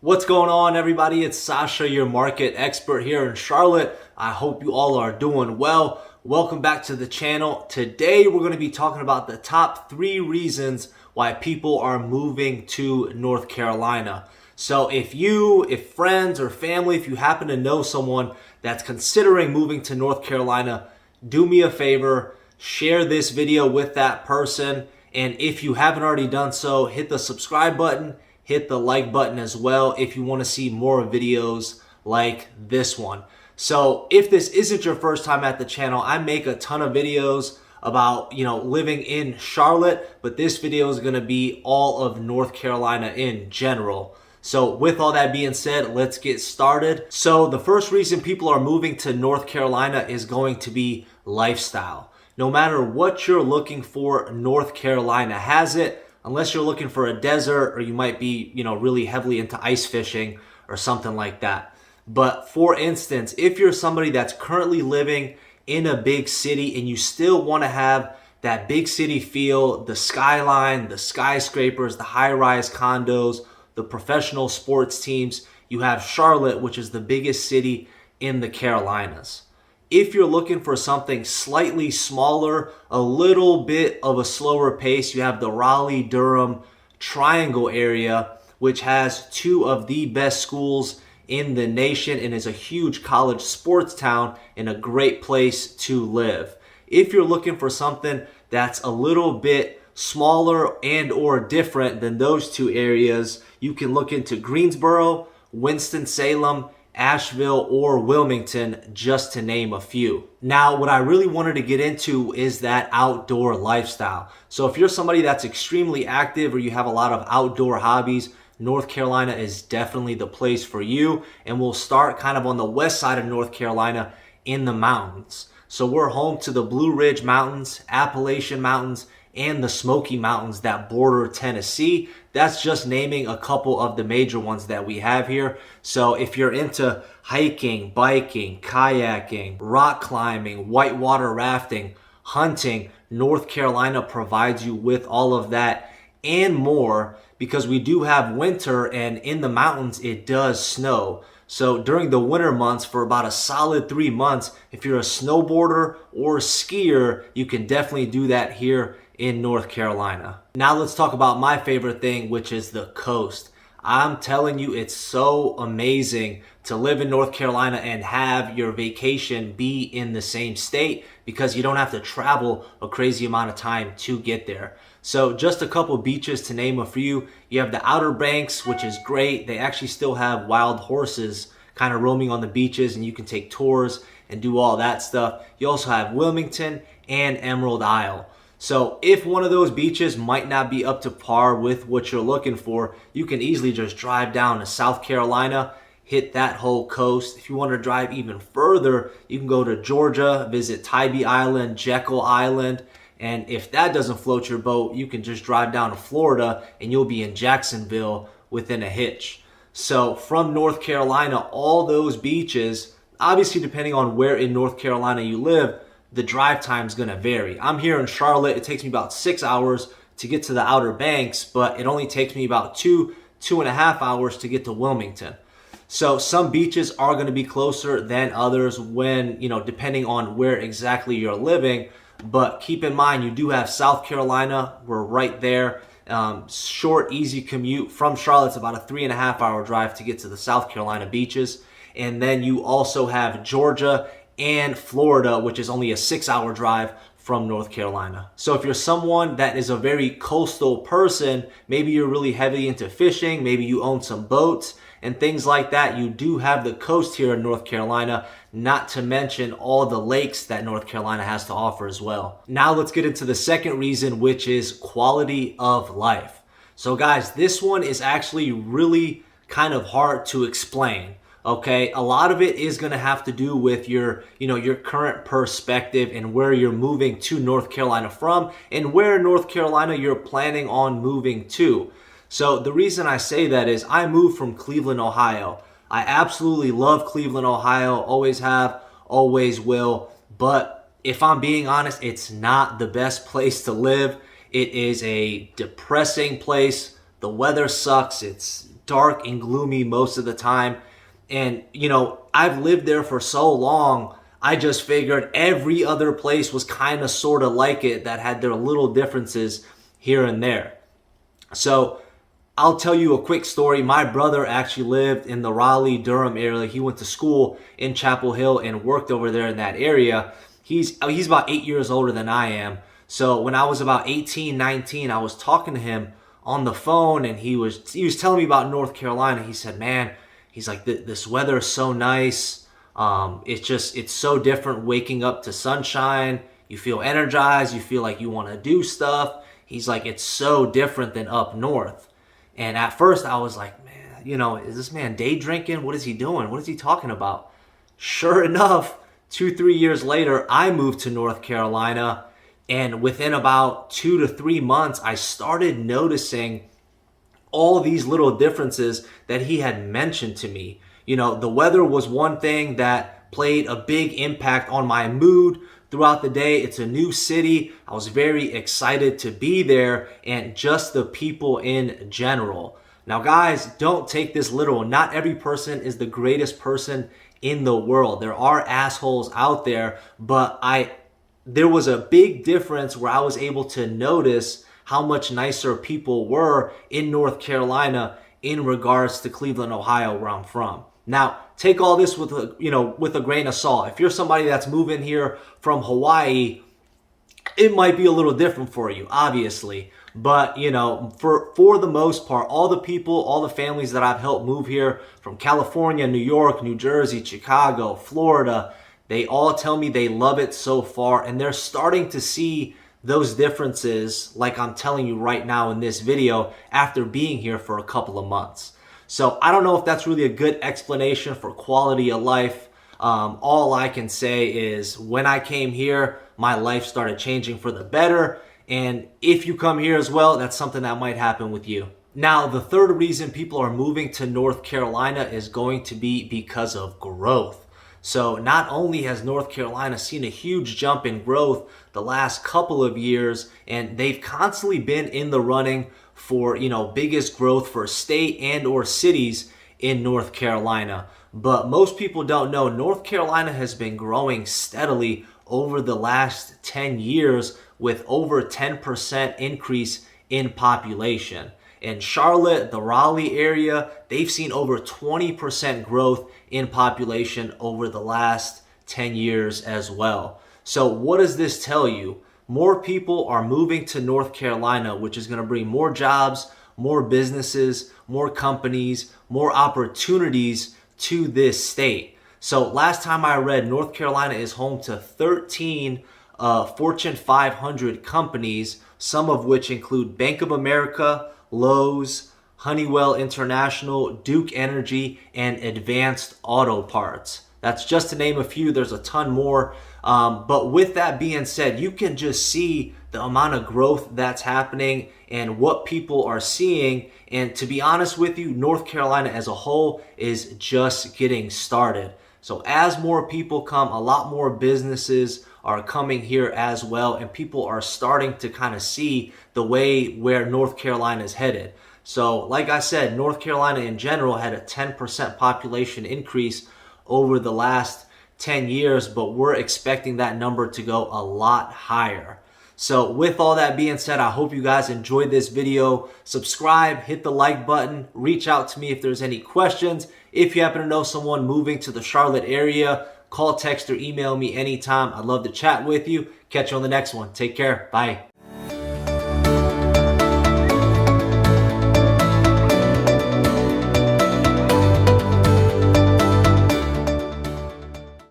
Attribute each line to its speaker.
Speaker 1: What's going on, everybody? It's Sasha, your market expert here in Charlotte. I hope you all are doing well. Welcome back to the channel. Today, we're going to be talking about the top 3 reasons why people are moving to North Carolina. So if friends or family, if you happen to know someone that's considering moving to North Carolina, do me a favor, share this video with that person. And if you haven't already done so, hit the subscribe button. Hit the like button as well if you want to see more videos like this one. So if this isn't your first time at the channel, I make a ton of videos about, living in Charlotte, but this video is going to be all of North Carolina in general. So with all that being said, let's get started. So the first reason people are moving to North Carolina is going to be lifestyle. No matter what you're looking for, North Carolina has it. Unless you're looking for a desert or you might be, really heavily into ice fishing or something like that. But for instance, if you're somebody that's currently living in a big city and you still want to have that big city feel, the skyline, the skyscrapers, the high-rise condos, the professional sports teams, you have Charlotte, which is the biggest city in the Carolinas. If you're looking for something slightly smaller, a little bit of a slower pace, you have the Raleigh-Durham Triangle area, which has 2 of the best schools in the nation and is a huge college sports town and a great place to live. If you're looking for something that's a little bit smaller and or different than those 2 areas, you can look into Greensboro, Winston-Salem, Asheville, or Wilmington, just to name a few. Now, what I really wanted to get into is that outdoor lifestyle. So if you're somebody that's extremely active or you have a lot of outdoor hobbies, North Carolina is definitely the place for you. And we'll start kind of on the west side of North Carolina in the mountains. So we're home to the Blue Ridge Mountains, Appalachian Mountains, and the Smoky Mountains that border Tennessee. That's just naming a couple of the major ones that we have here. So if you're into hiking, biking, kayaking, rock climbing, whitewater rafting, hunting, North Carolina provides you with all of that and more, because we do have winter and in the mountains it does snow. So during the winter months, for about a solid 3 months, if you're a snowboarder or skier, you can definitely do that here in North Carolina. Now let's talk about my favorite thing, which is the coast. I'm telling you, it's so amazing to live in North Carolina and have your vacation be in the same state, because you don't have to travel a crazy amount of time to get there. So just a couple beaches to name a few. You have the Outer Banks, which is great. They actually still have wild horses kind of roaming on the beaches, and you can take tours and do all that stuff. You also have Wilmington and Emerald Isle. So if one of those beaches might not be up to par with what you're looking for, you can easily just drive down to South Carolina, hit that whole coast. If you want to drive even further, you can go to Georgia, visit Tybee Island, Jekyll Island. And if that doesn't float your boat, you can just drive down to Florida and you'll be in Jacksonville within a hitch. So from North Carolina, all those beaches, obviously depending on where in North Carolina you live, the drive time is going to vary. I'm here in Charlotte. It takes me about 6 hours to get to the Outer Banks, but it only takes me about 2.5 hours to get to Wilmington. So some beaches are going to be closer than others when, depending on where exactly you're living. But keep in mind, you do have South Carolina. We're right there. Short, easy commute from Charlotte. It's about a 3.5 hour drive to get to the South Carolina beaches. And then you also have Georgia and Florida, which is only a 6-hour drive from North Carolina. So if you're someone that is a very coastal person, maybe you're really heavy into fishing, maybe you own some boats and things like that, you do have the coast here in North Carolina, not to mention all the lakes that North Carolina has to offer as well. Now let's get into the second reason, which is quality of life. So guys, this one is actually really kind of hard to explain. Okay, a lot of it is going to have to do with your current perspective and where you're moving to North Carolina from and where in North Carolina you're planning on moving to. So the reason I say that is I moved from Cleveland, Ohio. I absolutely love Cleveland, Ohio, always have, always will. But if I'm being honest, it's not the best place to live. It is a depressing place. The weather sucks. It's dark and gloomy most of the time. And, I've lived there for so long, I just figured every other place was kind of sort of like it that had their little differences here and there. So I'll tell you a quick story. My brother actually lived in the Raleigh-Durham area. He went to school in Chapel Hill and worked over there in that area. He's about 8 years older than I am. So when I was about 18, 19, I was talking to him on the phone, and he was telling me about North Carolina. He said, man, he's like, this weather is so nice. It's so different waking up to sunshine. You feel energized. You feel like you want to do stuff. He's like, it's so different than up north. And at first I was like, man, is this man day drinking? What is he doing? What is he talking about? Sure enough, 2-3 years later, I moved to North Carolina. And within about 2 to 3 months, I started noticing all these little differences that he had mentioned to me. The weather was one thing that played a big impact on my mood throughout the day. It's a new city. I was very excited to be there, and just the people in general. Now, guys, don't take this literal. Not every person is the greatest person in the world. There are assholes out there, but there was a big difference where I was able to notice how much nicer people were in North Carolina in regards to Cleveland, Ohio, where I'm from. Now, take all this with a grain of salt. If you're somebody that's moving here from Hawaii, it might be a little different for you, obviously. But, for the most part, all the people, all the families that I've helped move here from California, New York, New Jersey, Chicago, Florida, they all tell me they love it so far, and they're starting to see those differences, like I'm telling you right now in this video, after being here for a couple of months. So I don't know if that's really a good explanation for quality of life. All I can say is when I came here, my life started changing for the better. And if you come here as well, that's something that might happen with you. Now, the third reason people are moving to North Carolina is going to be because of growth. So not only has North Carolina seen a huge jump in growth the last couple of years, and they've constantly been in the running for, biggest growth for state and or cities in North Carolina. But most people don't know North Carolina has been growing steadily over the last 10 years with over 10% increase in population. In Charlotte, the Raleigh area, they've seen over 20% growth in population over the last 10 years as well. So what does this tell you? More people are moving to North Carolina, which is going to bring more jobs, more businesses, more companies, more opportunities to this state. So last time I read, North Carolina is home to 13 Fortune 500 companies, some of which include Bank of America, Lowe's, Honeywell International, Duke Energy, and Advanced Auto Parts. That's just to name a few. There's a ton more. But with that being said, you can just see the amount of growth that's happening and what people are seeing. And to be honest with you, North Carolina as a whole is just getting started. So as more people come, a lot more businesses are coming here as well, and people are starting to kind of see the way where North Carolina is headed. So like I said, North Carolina in general had a 10% population increase over the last 10 years, but we're expecting that number to go a lot higher. So with all that being said, I hope you guys enjoyed this video. Subscribe, hit the like button, reach out to me if there's any questions. If you happen to know someone moving to the Charlotte area, call, text, or email me anytime. I'd love to chat with you. Catch you on the next one. Take care. Bye.